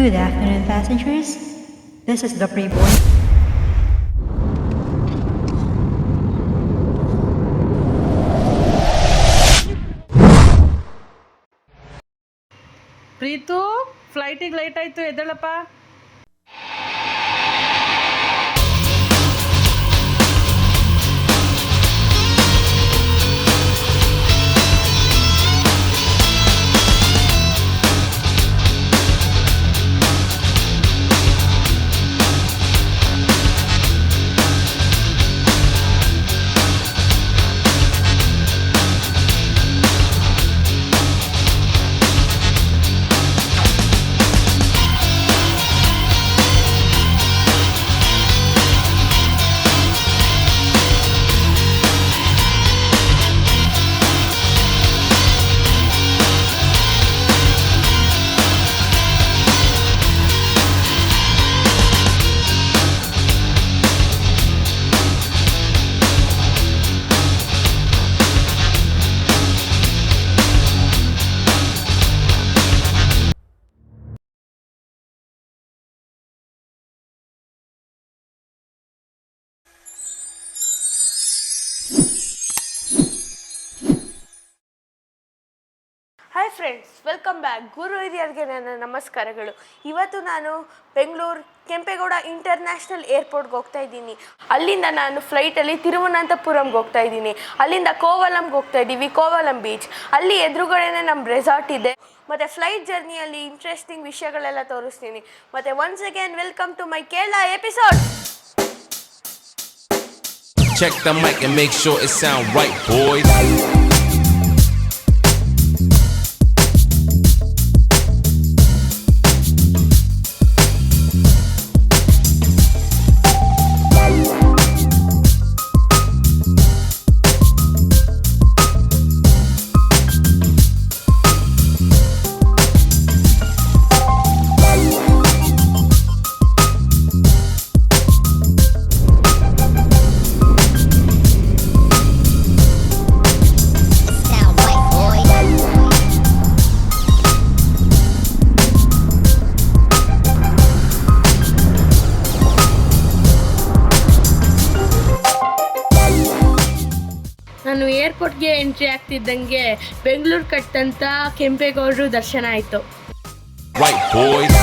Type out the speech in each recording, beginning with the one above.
Good afternoon, passengers. This is the pre-board. Preethu, ಫ್ಲೈಟಿಗೆ late ಆಯಿತು, ಎದ್ದೇಳಪ್ಪ. Hi friends, welcome back. ಗುರು ಹಿರಿಯರಿಗೆ ನನ್ನ ನಮಸ್ಕಾರಗಳು. ಇವತ್ತು ನಾನು ಬೆಂಗಳೂರು ಕೆಂಪೇಗೌಡ ಇಂಟರ್ನ್ಯಾಷನಲ್ ಏರ್ಪೋರ್ಟ್ಗೆ ಹೋಗ್ತಾ ಇದ್ದೀನಿ. ಅಲ್ಲಿಂದ ನಾನು ಫ್ಲೈಟಲ್ಲಿ ತಿರುವನಂತಪುರಂಗೆ ಹೋಗ್ತಾ ಇದ್ದೀನಿ. ಅಲ್ಲಿಂದ ಕೋವಲಂಗೆ ಹೋಗ್ತಾ ಇದ್ದೀವಿ, ಕೋವಲಂ ಬೀಚ್. ಅಲ್ಲಿ ಎದುರುಗಡೆನೇ ನಮ್ಮ ರೆಸಾರ್ಟ್ ಇದೆ. ಮತ್ತು ಫ್ಲೈಟ್ ಜರ್ನಿಯಲ್ಲಿ ಇಂಟ್ರೆಸ್ಟಿಂಗ್ ವಿಷಯಗಳೆಲ್ಲ ತೋರಿಸ್ತೀನಿ. ಮತ್ತು once again welcome to my Kerala episode. Check the mic and make sure it sound right, boys. ನಾನು ಏರ್ಪೋರ್ಟ್ಗೆ ಎಂಟ್ರಿ ಆಗ್ತಿದ್ದಂಗೆ ಬೆಂಗಳೂರು ಕಟ್ಟಂತ ಕೆಂಪೇಗೌಡರು ದರ್ಶನ ಆಯಿತು. Right, boys.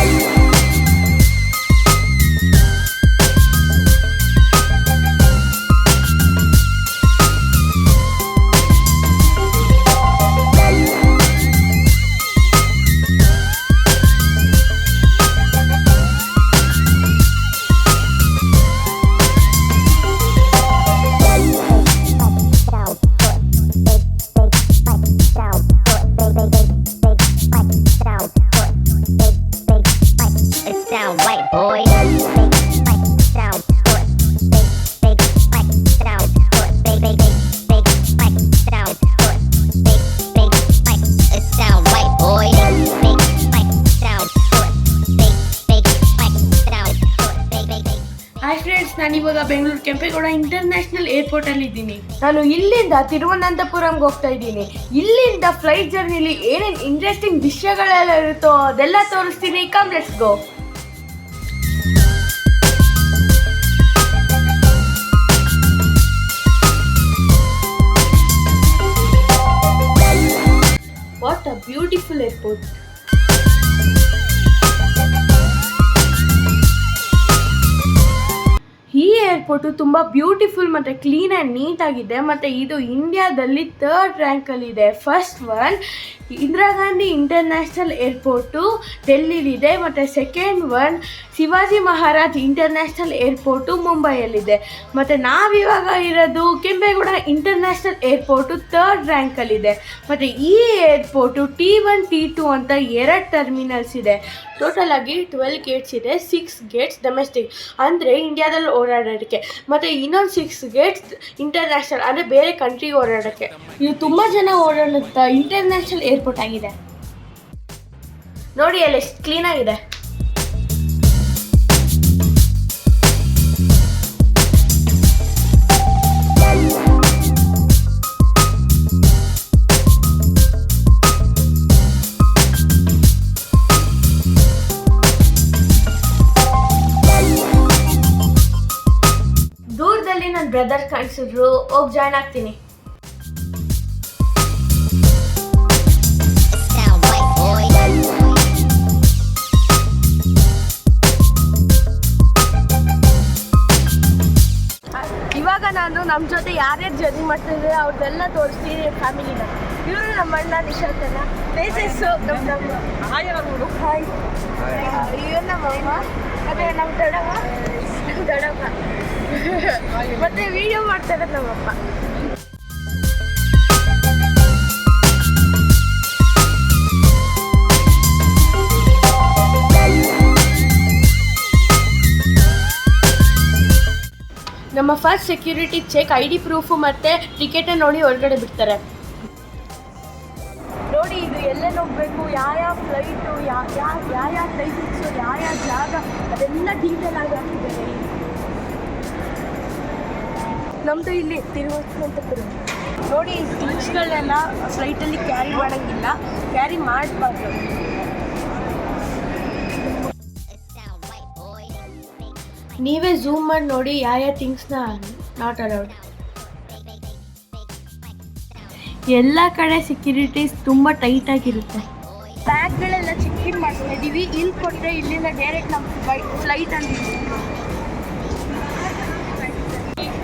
ಹಾಯ್ ಫ್ರೆಂಡ್ಸ್, ನಾನಿವಾಗ ಬೆಂಗಳೂರು ಕೆಂಪೇಗೌಡ ಇಂಟರ್ನ್ಯಾಷನಲ್ ಏರ್ಪೋರ್ಟಲ್ಲಿ ಇದ್ದೀನಿ. ನಾನು ಇಲ್ಲಿಂದ ತಿರುವನಂತಪುರಂಗೆ ಹೋಗ್ತಾ ಇದ್ದೀನಿ. ಇಲ್ಲಿಂದ ಫ್ಲೈಟ್ ಜರ್ನಿಲಿ ಏನೇನು ಇಂಟ್ರೆಸ್ಟಿಂಗ್ ವಿಷಯಗಳೆಲ್ಲ ಇರುತ್ತೋ ಅದೆಲ್ಲ ತೋರಿಸ್ತೀನಿ. Come let's go. What a beautiful airport. ಈ ಏರ್ಪೋರ್ಟು ತುಂಬ ಬ್ಯೂಟಿಫುಲ್ ಮತ್ತು ಕ್ಲೀನ್ ಆ್ಯಂಡ್ ನೀಟಾಗಿದೆ. ಮತ್ತು ಇದು ಇಂಡಿಯಾದಲ್ಲಿ 3rd ರ್ಯಾಂಕಲ್ಲಿದೆ. First one Indira Gandhi international airport ಡೆಲ್ಲಿಲಿದೆ. ಮತ್ತು second one Shivaji Maharaj international airport ಮುಂಬೈಯಲ್ಲಿದೆ. ಮತ್ತು ನಾವಿವಾಗ ಇರೋದು ಕೆಂಪೇಗೌಡ ಇಂಟರ್ನ್ಯಾಷನಲ್ ಏರ್ಪೋರ್ಟು 3rd ರ್ಯಾಂಕಲ್ಲಿದೆ. ಮತ್ತು ಈ ಏರ್ಪೋರ್ಟು T1 T2 ಅಂತ 2 ಟರ್ಮಿನಲ್ಸ್ ಇದೆ. ಟೋಟಲ್ ಆಗಿ 12 ಗೇಟ್ಸ್ ಇದೆ. 6 ಗೇಟ್ಸ್ ಡೊಮೆಸ್ಟಿಕ್ ಅಂದರೆ ಇಂಡಿಯಾದಲ್ಲಿ ಓಡಾಡೋಕ್ಕೆ, ಮತ್ತು ಇನ್ನೊಂದು 6 ಗೇಟ್ಸ್ ಇಂಟರ್ನ್ಯಾಷನಲ್ ಅಂದರೆ ಬೇರೆ ಕಂಟ್ರಿಗೆ ಓಡಾಡೋಕ್ಕೆ. ಇದು ತುಂಬ ಜನ ಓಡಾಡುತ್ತ ಇಂಟರ್ನ್ಯಾಷನಲ್ ಏರ್ಪೋರ್ಟ್ ಆಗಿದೆ. ನೋಡಿ ಅಲ್ಲಿ ಎಷ್ಟು ಕ್ಲೀನಾಗಿದೆ. ಬ್ರದರ್ ಕಾಣಿಸಿದ್ರು, ಹೋಗಿ ಜಾಯ್ನ್ ಆಗ್ತೀನಿ. ಇವಾಗ ನಾನು ನಮ್ಮ ಜೊತೆ ಯಾರ್ಯಾರು ಜರ್ನಿ ಮಾಡ್ತಿದ್ರೆ ಅವ್ರದ್ದೆಲ್ಲ ತೋರಿಸ್ತೀನಿ ಫ್ಯಾಮಿಲಿನ. ಇವರು ನಮ್ಮ ಅಣ್ಣ ನಿಶಾಂತನ, ಪ್ಲೇಸಸ್ಸು ಹಾಯ್, ಇವ್ರು ನಮ್ಮ ಅಮ್ಮ, ಮತ್ತೆ ನಮ್ಮ ದೊಡ್ಡಮ್ಮ ಮತ್ತೆ ವಿಡಿಯೋ ಮಾಡ್ತಾ ಇರೋದು ನಮ್ಮಪ್ಪ. ನಮ್ಮ first security check ID proof ಮತ್ತು ಟಿಕೆಟೇ ನೋಡಿ ಹೊರಗಡೆ ಬಿಡ್ತಾರೆ. ನೋಡಿ ಇದು ಎಲ್ಲೆಲ್ಲಿ ಹೋಗಬೇಕು, ಯಾವ ಫ್ಲೈಟು, ಯಾವ ಟೈಮಿಂಗ್ಸು, ಯಾವ ಜಾಗ, ಅದೆಲ್ಲ ಡೀಟೇಲ್ ಆಗಿ ಹಾಕಿದ್ದಾರೆ. ನಮ್ಮದು ಇಲ್ಲಿ ತಿರುವನಂತಪುರಂ. ನೋಡಿ ಥಿಂಗ್ಸ್ಗಳನ್ನೆಲ್ಲ ಫ್ಲೈಟಲ್ಲಿ ಕ್ಯಾರಿ ಮಾಡೋಂಗಿಲ್ಲ, ಕ್ಯಾರಿ ಮಾಡಬಾರ್ದು. ನೀವೇ ಝೂಮ್ ಮಾಡಿ ನೋಡಿ ಯಾವ ಥಿಂಗ್ಸ್ನ ನಾಟ್ ಅಲೌಡ್. ಎಲ್ಲ ಕಡೆ ಸೆಕ್ಯೂರಿಟೀಸ್ ತುಂಬ ಟೈಟಾಗಿರುತ್ತೆ. ಬ್ಯಾಗ್ಗಳೆಲ್ಲ ಚೆಕ್ ಮಾಡ್ತಾ ಇದ್ದೀವಿ. ಇಲ್ಲಿ ಕೊಟ್ಟರೆ ಇಲ್ಲಿಂದ ಡೈರೆಕ್ಟ್ ನಮ್ಮ ಫ್ಲೈಟಲ್ಲಿ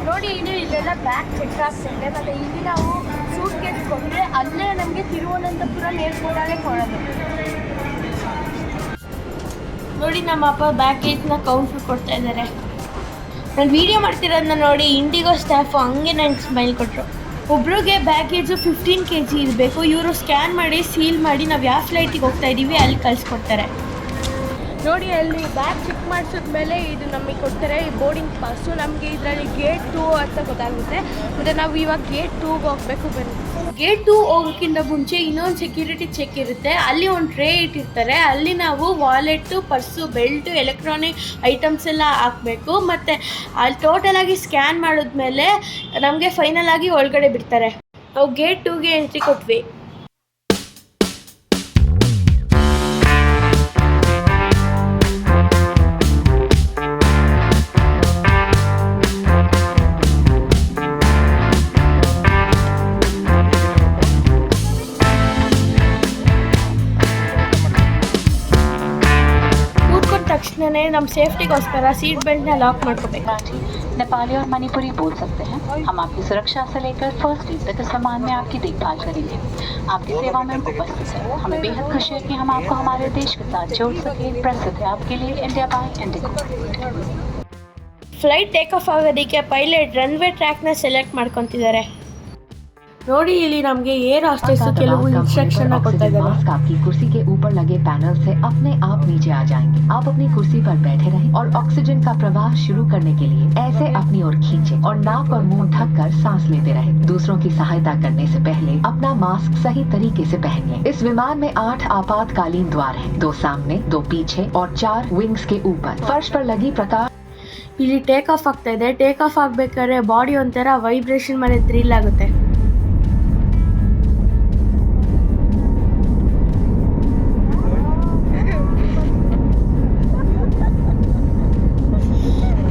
ನೋಡಿ ಇಲ್ಲೆಲ್ಲ ಬ್ಯಾಗ್ ಚೆಕ್ ಆಗ್ತಿದೆ. ಮತ್ತು ಇಲ್ಲಿ ನಾವು ಸೂಟ್ ಕೇಸ್ ಕೊಟ್ಟರೆ ಅಲ್ಲೇ ನಮಗೆ ತಿರುವನಂತಪುರಂ ಏರ್ಪೋರ್ಟಲ್ಲೇ ಕೊಡೋದು. ನೋಡಿ ನಮ್ಮ ಅಪ್ಪ ಬ್ಯಾಗೇಜ್ನ ಕೌಂಟ್ರ್ ಕೊಡ್ತಾ ಇದ್ದಾರೆ. ನಾನು ವೀಡಿಯೋ ಮಾಡ್ತಿರೋದನ್ನ ನೋಡಿ ಇಂಡಿಗೋ ಸ್ಟಾಫು ಹಂಗೆ ನಂಗೆ ಸ್ಮೈಲ್ ಕೊಟ್ಟರು. ಒಬ್ರಿಗೆ ಬ್ಯಾಗೇಜು 15 kg ಇರಬೇಕು. ಇವರು ಸ್ಕ್ಯಾನ್ ಮಾಡಿ ಸೀಲ್ ಮಾಡಿ ನಾವು ಯಾವ ಫ್ಲೈಟಿಗೆ ಹೋಗ್ತಾ ಇದ್ದೀವಿ ಅಲ್ಲಿ ಕಳಿಸ್ಕೊಡ್ತಾರೆ. ನೋಡಿ ಅಲ್ಲಿ ಬ್ಯಾಗ್ ಚೆಕ್ ಮಾಡಿಸಿದ್ಮೇಲೆ ಇದು ನಮಗೆ ಕೊಡ್ತಾರೆ ಈ ಬೋರ್ಡಿಂಗ್ ಪಾಸು. ನಮಗೆ ಇದರಲ್ಲಿ ಗೇಟ್ 2 ಅಂತ ಗೊತ್ತಾಗುತ್ತೆ. ಮತ್ತು ನಾವು ಇವಾಗ ಗೇಟ್ 2ಗೆ ಹೋಗಬೇಕು. ಬನ್ನಿ. ಗೇಟ್ 2 ಹೋಗೋಕ್ಕಿಂತ ಮುಂಚೆ ಇನ್ನೊಂದು ಸೆಕ್ಯೂರಿಟಿ ಚೆಕ್ ಇರುತ್ತೆ. ಅಲ್ಲಿ ಒಂದು ಟ್ರೇ ಇಟ್ಟಿರ್ತಾರೆ. ಅಲ್ಲಿ ನಾವು ವಾಲೆಟ್ಟು, ಪರ್ಸು, ಬೆಲ್ಟು, ಎಲೆಕ್ಟ್ರಾನಿಕ್ ಐಟಮ್ಸ್ ಎಲ್ಲ ಹಾಕಬೇಕು. ಮತ್ತು ಅಲ್ಲಿ ಟೋಟಲಾಗಿ ಸ್ಕ್ಯಾನ್ ಮಾಡಿದ್ಮೇಲೆ ನಮಗೆ ಫೈನಲ್ ಆಗಿ ಒಳಗಡೆ ಬಿಡ್ತಾರೆ. ನಾವು ಗೇಟ್ 2ಗೆ ಎಂಟ್ರಿ ಕೊಟ್ವಿ. तक्षण नम सेफ्टिगोस्कर सीट बेल्ट लॉक नेपाली और मणिपुरी बोल सकते हैं। हम आपकी सुरक्षा से लेकर फर्स्ट एड तक सामान में आपकी देखभाल करेंगे। आपकी सेवा में उपस्थित है। हमें बेहद खुशी है कि हम आपको हमारे देश के साथ जोड़ सके। प्रस्तुत है आपके लिए India by IndiGo. Flight take off आಗೋದಕ್ಕೆ ಪೈಲಟ್ ರನ್ವೇ ಟ್ರ್ಯಾಕ್ನ ಸೆಲೆಕ್ಟ್ ಮಾಡ್ಕೊಂತಿದ್ದಾರೆ. ನೋಡಿ ಇಲ್ಲಿ ನಮಗೆ ಏರ್ होस्टेस ಕೆಲವು इंस्ट्रक्शन ಕೊಡ್ತಾ ಇದ್ದಾರೆ. मास्क आपकी कुर्सी के ऊपर लगे पैनल से अपने आप नीचे आ जाएंगे। आप अपनी कुर्सी पर बैठे रहें और ऑक्सीजन का प्रवाह शुरू करने के लिए ऐसे अपनी ओर खींचें और नाक और मुंह ढककर सांस लेते रहें। दूसरों की सहायता करने से पहले अपना मास्क सही तरीके से पहन लें। इस विमान में 8 आपातकालीन द्वार हैं, 2 सामने, 2 पीछे और 4 विंग्स के ऊपर। फर्श पर लगी प्रकाश ಇಲ್ಲಿ ಟೇಕ್ ಆಫ್ ಆಗ್ತಾ ಇದೆ. ಟೇಕ್ ಆಫ್ ಆಗಬೇಕಾದ್ರೆ ಬಾಡಿ ಒಂಥರ ವೈಬ್ರೇಷನ್ ಮಾಡಿ ಥ್ರಿಲ್ ಆಗುತ್ತೆ.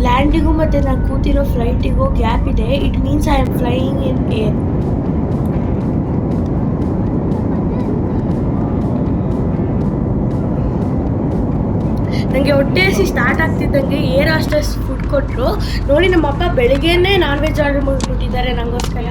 ಲ್ಯಾಂಡಿಗೂ ಮತ್ತು ನಾನು ಕೂತಿರೋ ಫ್ಲೈಟಿಗೂ ಗ್ಯಾಪ್ ಇದೆ. It means I am flying in air. ನನಗೆ ಹೊಟ್ಟೆ ಹಸಿ ಸ್ಟಾರ್ಟ್ ಆಗ್ತಿದ್ದಂಗೆ ಏರ್ ಹೋಸ್ಟೆಸ್ ಫುಡ್ ಕೊಟ್ಟರು. ನೋಡಿ ನಮ್ಮ ಅಪ್ಪ ಬೆಳಿಗ್ಗೆನೇ ನಾನ್ ವೆಜ್ ಆರ್ಡರ್ ಮಾಡಿಬಿಟ್ಟಿದ್ದಾರೆ ನನಗೋಸ್ಕರ.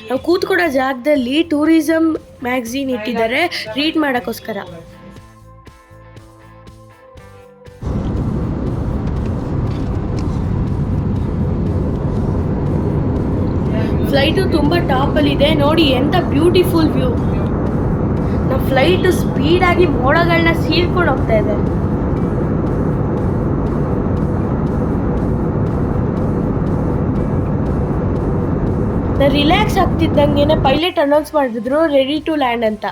ನಾವು ಕೂತ್ಕೊಡೋ ಜಾಗದಲ್ಲಿ ಟೂರಿಸಂ ಮ್ಯಾಗಝೀನ್ ಇಟ್ಟಿದ್ದಾರೆ ರೀಡ್ ಮಾಡೋಕ್ಕೋಸ್ಕರ. ಫ್ಲೈಟು ತುಂಬ ಟಾಪಲ್ಲಿದೆ. ನೋಡಿ ಎಂಥ ಬ್ಯೂಟಿಫುಲ್ ವ್ಯೂ. ನಮ್ಮ ಫ್ಲೈಟು ಸ್ಪೀಡಾಗಿ ಮೋಡಗಳನ್ನ ಸೀಳ್ಕೊಂಡು ಹೋಗ್ತಾ ಇದೆ. ನಾನು ರಿಲ್ಯಾಕ್ಸ್ ಆಗ್ತಿದ್ದಂಗೆ ಪೈಲಟ್ ಅನೌನ್ಸ್ ಮಾಡಿದ್ರು ರೆಡಿ ಟು ಲ್ಯಾಂಡ್ ಅಂತ.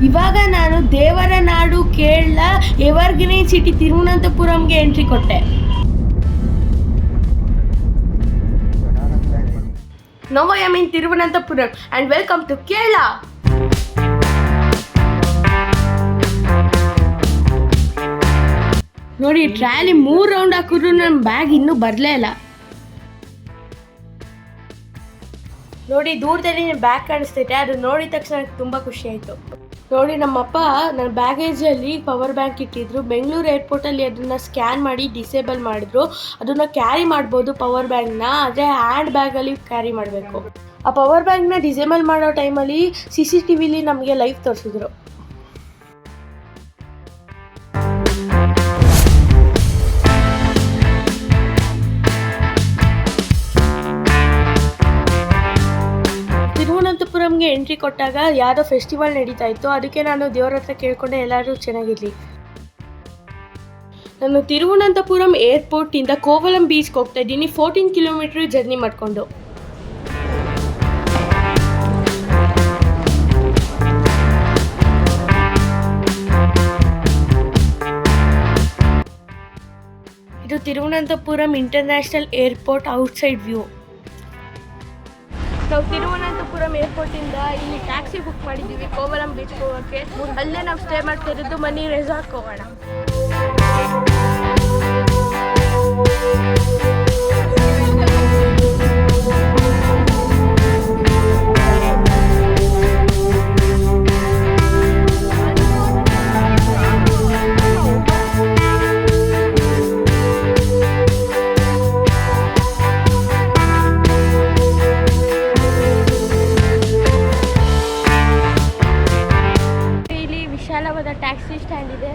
ಇವಾಗ ನಾನು ದೇವರ Nadu Kerala evergreen city ತಿರುವನಂತಪುರಂಗೆ entry ಕೊಟ್ಟೆ. Now I am in Thiruvananthapuram and welcome to Kerala. ನೋಡಿ ಟ್ರಾಲಿ 3 ರೌಂಡ್ ಹಾಕಿದ್ರು ನನ್ನ ಬ್ಯಾಗ್ ಇನ್ನೂ ಬರಲೇ ಇಲ್ಲ. ನೋಡಿ ದೂರದಲ್ಲಿ ಬ್ಯಾಗ್ ಕಾಣಿಸ್ತೈತೆ, ಅದು ನೋಡಿದ ತಕ್ಷಣ ನನಗೆ ತುಂಬ ಖುಷಿ ಆಯಿತು. ನೋಡಿ ನಮ್ಮಪ್ಪ ನನ್ನ ಬ್ಯಾಗೇಜಲ್ಲಿ ಪವರ್ ಬ್ಯಾಂಕ್ ಇಟ್ಟಿದ್ರು. ಬೆಂಗಳೂರು ಏರ್ಪೋರ್ಟಲ್ಲಿ ಅದನ್ನು ಸ್ಕ್ಯಾನ್ ಮಾಡಿ ಡಿಸೇಬಲ್ ಮಾಡಿದ್ರು. ಅದನ್ನು ಕ್ಯಾರಿ ಮಾಡ್ಬೋದು ಪವರ್ ಬ್ಯಾಂಕ್ನ, ಆದರೆ ಹ್ಯಾಂಡ್ ಬ್ಯಾಗಲ್ಲಿ ಕ್ಯಾರಿ ಮಾಡಬೇಕು. ಆ ಪವರ್ ಬ್ಯಾಂಕ್ನ ಡಿಸೇಬಲ್ ಮಾಡೋ ಟೈಮಲ್ಲಿ CCTVಲಿ ನಮಗೆ ಲೈವ್ ತೋರಿಸಿದ್ರು. ತಿರುವನಂತಪುರಂಗೆ ಎಂಟ್ರಿ ಕೊಟ್ಟಾಗ ಯಾವುದೋ ಫೆಸ್ಟಿವಲ್ ನಡೀತಾ ಇತ್ತು. ಅದಕ್ಕೆ ನಾನು ದೇವರ ಹತ್ರ ಕೇಳ್ಕೊಂಡೆ ಎಲ್ಲರೂ ಚೆನ್ನಾಗಿರಲಿ. ನಾನು ತಿರುವನಂತಪುರಂ ಏರ್ಪೋರ್ಟಿಂದ ಕೋವಲಂ ಬೀಚ್ಗೆ ಹೋಗ್ತಾ ಇದ್ದೀನಿ, 14 ಕಿಲೋಮೀಟರ್ ಜರ್ನಿ ಮಾಡಿಕೊಂಡು. ಇದು Thiruvananthapuram international airport outside view. ನಾವು ತಿರುವನಂತಪುರಂ ಏರ್ಪೋರ್ಟಿಂದ ಇಲ್ಲಿ ಟ್ಯಾಕ್ಸಿ ಬುಕ್ ಮಾಡಿದ್ದೀವಿ ಕೋವಲಂ ಬೀಚ್ಗೆ ಹೋಗೋಕ್ಕೆ. ಅಲ್ಲೇ ನಾವು ಸ್ಟೇ ಮಾಡ್ತಾ ಇರೋದು ಮನಿ ರೆಸಾರ್ಟ್ಗೆ ಹೋಗೋಣ. ವಿಶಾಲವಾದ ಟ್ಯಾಕ್ಸಿ ಸ್ಟ್ಯಾಂಡ್ ಇದೆ.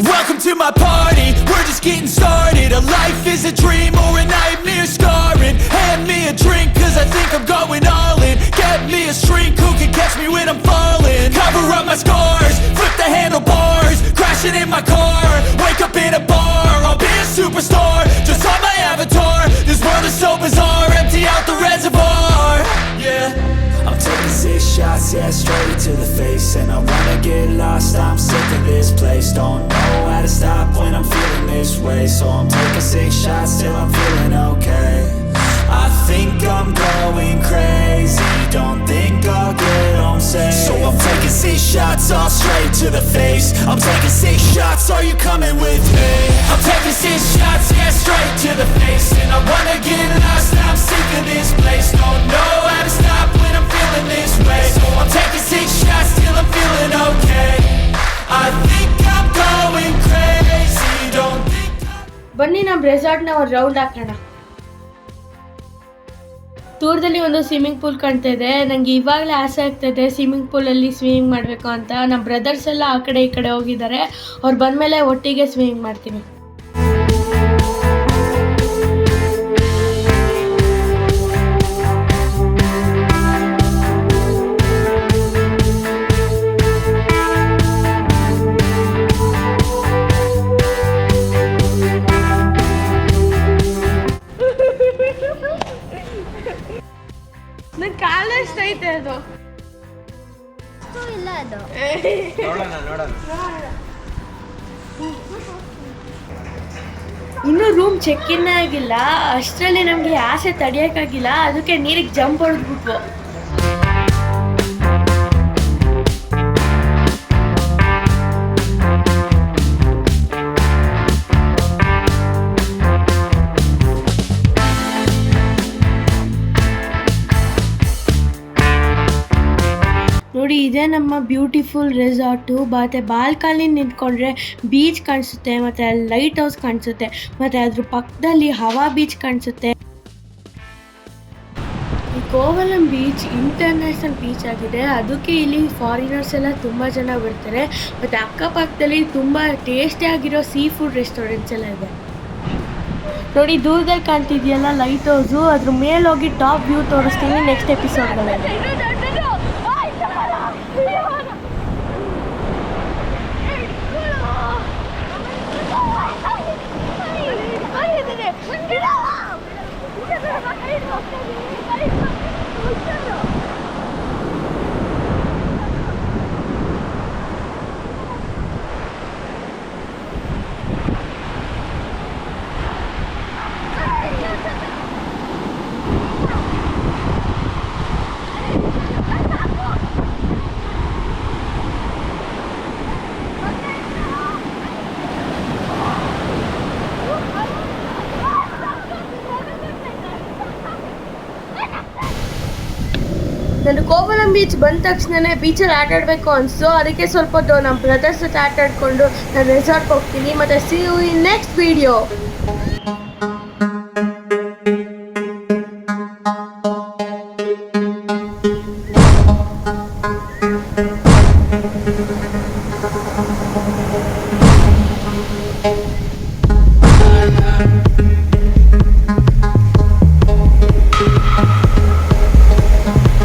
Welcome to my party, we're just getting started. A life is a dream or a nightmare scarring. Hand me a drink cause I think I'm going all in. Get me a shrink who can catch me when I'm falling. Cover up my scars, flip the handlebars. Crashing in my car, wake up in a bar. I'll be a superstar, just on my avatar. This world is so bizarre, empty out the reservoir. Yeah, I'm taking 6 shots, yeah, straight to the face. And I wanna get lost, I'm sick of this place. Don't know how to stop when I'm feeling this way. So I'm taking 6 shots till I'm feeling okay. I think I'm going crazy, don't think I'll get home safe. So I'm taking 6 shots, all straight to the face. I'm taking 6 shots, are you coming with me? I'm taking 6 shots, yeah, straight to the face. And I wanna get lost, I'm sick of this place. Don't know how to stop when I'm feeling this way. So I'm taking 6 shots till I'm feeling okay. I think I'm going crazy, don't think ಬನ್ನಿ ನಮ್ಮ ರೆಸಾರ್ಟ್ನ ಒಂದು round ಹಾಕೋಣ. ದೂರದಲ್ಲಿ ಒಂದು swimming pool ಕಾಣ್ತಾ ಇದೆ. ನನಗೆ ಇವಾಗಲೇ ಆಸೆ ಆಗ್ತಾಯಿದೆ ಸ್ವಿಮ್ಮಿಂಗ್ ಪೂಲಲ್ಲಿ ಸ್ವಿಮ್ಮಿಂಗ್ ಮಾಡಬೇಕು ಅಂತ. ನಮ್ಮ ಬ್ರದರ್ಸ್ ಎಲ್ಲ ಆ ಕಡೆ ಈ ಕಡೆ ಹೋಗಿದ್ದಾರೆ. ಅವ್ರು ಬಂದಮೇಲೆ ಒಟ್ಟಿಗೆ ಸ್ವಿಮ್ಮಿಂಗ್ ಮಾಡ್ತೀನಿ. ನನ್ನ ಕಾಲೆಷ್ಟೈತೆ ಅದು ಇಲ್ಲ ಅದು ಇನ್ನೂ ರೂಮ್ ಚೆಕ್ ಇನ್ ಆಗಿಲ್ಲ. ಅಷ್ಟರಲ್ಲಿ ನಮಗೆ ಆಸೆ ತಡೆಯೋಕ್ಕಾಗಿಲ್ಲ, ಅದಕ್ಕೆ ನೀರಿಗೆ ಜಂಪ್ ಹೊಡೆದ್ಬಿಟ್ವು. ನೋಡಿ ಇದೇ ನಮ್ಮ ಬ್ಯೂಟಿಫುಲ್ ರೆಸಾರ್ಟು. ಮತ್ತು ಬಾಲ್ಕನಿ ನಿಂತ್ಕೊಂಡ್ರೆ ಬೀಚ್ ಕಾಣಿಸುತ್ತೆ, ಮತ್ತು ಅಲ್ಲಿ ಲೈಟ್ ಹೌಸ್ ಕಾಣಿಸುತ್ತೆ, ಮತ್ತು ಅದ್ರ ಪಕ್ಕದಲ್ಲಿ ಹವಾ ಬೀಚ್ ಕಾಣಿಸುತ್ತೆ. ಈ ಕೋವಲಂ ಬೀಚ್ ಇಂಟರ್ನ್ಯಾಷನಲ್ ಬೀಚ್ ಆಗಿದೆ, ಅದಕ್ಕೆ ಇಲ್ಲಿ ಫಾರಿನರ್ಸ್ ಎಲ್ಲ ತುಂಬ ಜನ ಬರ್ತಾರೆ. ಮತ್ತು ಅಕ್ಕಪಕ್ಕದಲ್ಲಿ ತುಂಬ ಟೇಸ್ಟಿಯಾಗಿರೋ ಸೀ ಫುಡ್ ರೆಸ್ಟೋರೆಂಟ್ಸ್ ಎಲ್ಲ ಇದೆ. ನೋಡಿ ದೂರದಲ್ಲಿ ಕಾಣ್ತಿದೆಯಲ್ಲ ಲೈಟ್ ಹೌಸು, ಅದ್ರ ಮೇಲೆ ಹೋಗಿ ಟಾಪ್ ವ್ಯೂ ತೋರಿಸ್ತೀನಿ ನೆಕ್ಸ್ಟ್ ಎಪಿಸೋಡ್ಗಳಲ್ಲಿ. ನಾನು ಕೋವಲಂ ಬೀಚ್ ಬಂದ ತಕ್ಷಣನೇ ಬೀಚಲ್ಲಿ ಆಟ ಆಡಬೇಕು ಅನಿಸ್ತು. ಅದಕ್ಕೆ ಸ್ವಲ್ಪ ಹೊತ್ತು ನಮ್ಮ ಬ್ರದರ್ಸ್ ಜೊತೆ ಆಟ ಆಡಿಕೊಂಡು ನಾನು ರೆಸಾರ್ಟ್ಗೆ ಹೋಗ್ತೀನಿ. ಮತ್ತು see you in next video. Thank you.